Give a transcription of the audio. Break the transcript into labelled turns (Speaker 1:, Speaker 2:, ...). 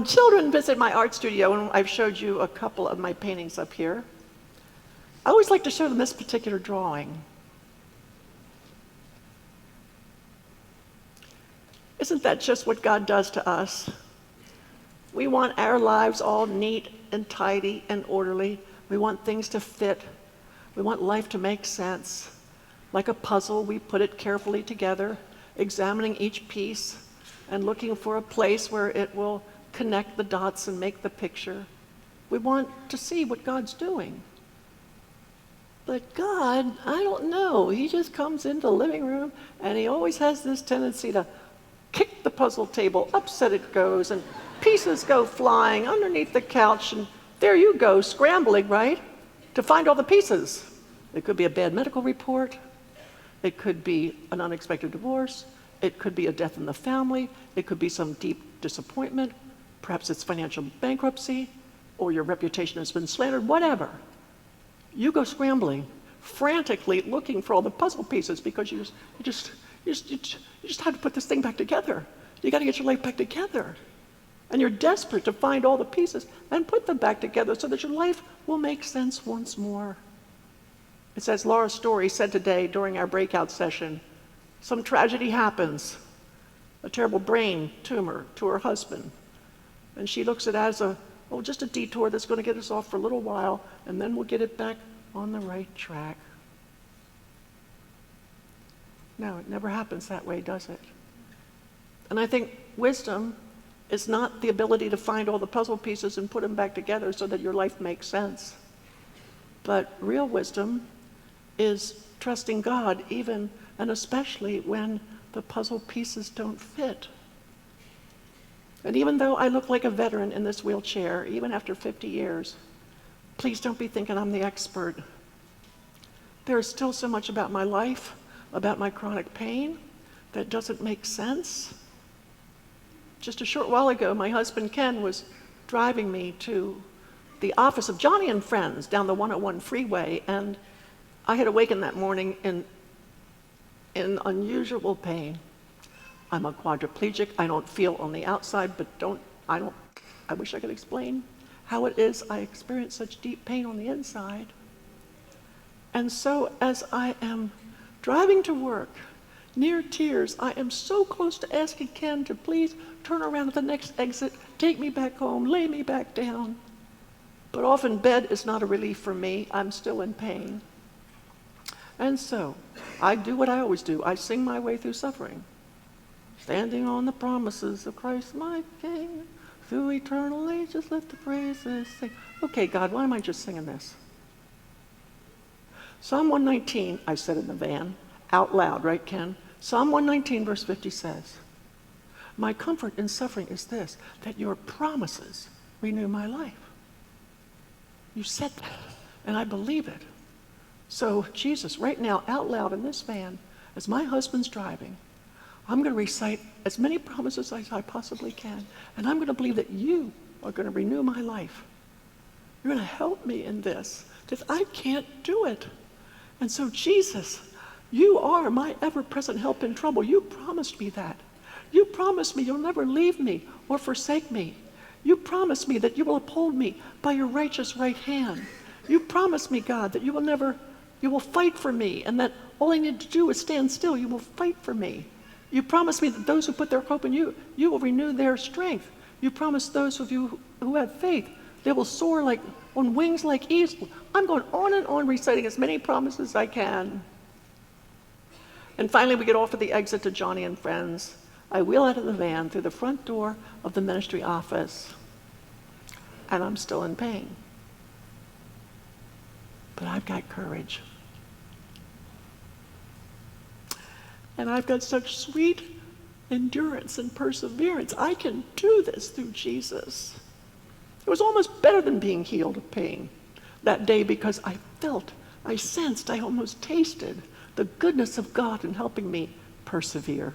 Speaker 1: When children visit my art studio, and I've showed you a couple of my paintings up here, I always like to show them this particular drawing. Isn't that just what God does to us? We want our lives all neat and tidy and orderly. We want things to fit. We want life to make sense. Like a puzzle, we put it carefully together, examining each piece and looking for a place where it will connect the dots and make the picture. We want to see what God's doing. But God, I don't know, he just comes into the living room and he always has this tendency to kick the puzzle table, upset it goes, and pieces go flying underneath the couch, and there you go, scrambling, right, to find all the pieces. It could be a bad medical report. It could be an unexpected divorce. It could be a death in the family. It could be some deep disappointment. Perhaps it's financial bankruptcy, or your reputation has been slandered, whatever. You go scrambling, frantically looking for all the puzzle pieces because you just have to put this thing back together. You got to get your life back together. And you're desperate to find all the pieces and put them back together so that your life will make sense once more. It's as Laura Story said today during our breakout session. Some tragedy happens, a terrible brain tumor to her husband. And she looks at it as just a detour that's going to get us off for a little while, and then we'll get it back on the right track. No, it never happens that way, does it? And I think wisdom is not the ability to find all the puzzle pieces and put them back together so that your life makes sense. But real wisdom is trusting God even and especially when the puzzle pieces don't fit. And even though I look like a veteran in this wheelchair, even after 50 years, please don't be thinking I'm the expert. There is still so much about my life, about my chronic pain, that doesn't make sense. Just a short while ago, my husband Ken was driving me to the office of Joni and Friends down the 101 freeway, and I had awakened that morning in unusual pain. I'm a quadriplegic. I don't feel on the outside, but I wish I could explain how it is I experience such deep pain on the inside. And so as I am driving to work, near tears, I am so close to asking Ken to please turn around at the next exit, take me back home, lay me back down. But often bed is not a relief for me. I'm still in pain. And so I do what I always do. I sing my way through suffering. Standing on the promises of Christ my King, through eternal ages let the praises sing. Okay, God, why am I just singing this? Psalm 119, I said in the van, out loud, right, Ken? Psalm 119, verse 50 says, my comfort in suffering is this, that your promises renew my life. You said that, and I believe it. So, Jesus, right now, out loud in this van, as my husband's driving, I'm going to recite as many promises as I possibly can, and I'm going to believe that you are going to renew my life. You're going to help me in this, because I can't do it. And so, Jesus, you are my ever-present help in trouble. You promised me that. You promised me you'll never leave me or forsake me. You promised me that you will uphold me by your righteous right hand. You promised me, God, that you will fight for me, and that all I need to do is stand still. You will fight for me. You promised me that those who put their hope in you, you will renew their strength. You promised those of you who have faith, they will soar on wings like eagles. I'm going on and on reciting as many promises as I can. And finally, we get off at the exit to Joni and Friends. I wheel out of the van through the front door of the ministry office, and I'm still in pain. But I've got courage. And I've got such sweet endurance and perseverance. I can do this through Jesus. It was almost better than being healed of pain that day because I felt, I sensed, I almost tasted the goodness of God in helping me persevere.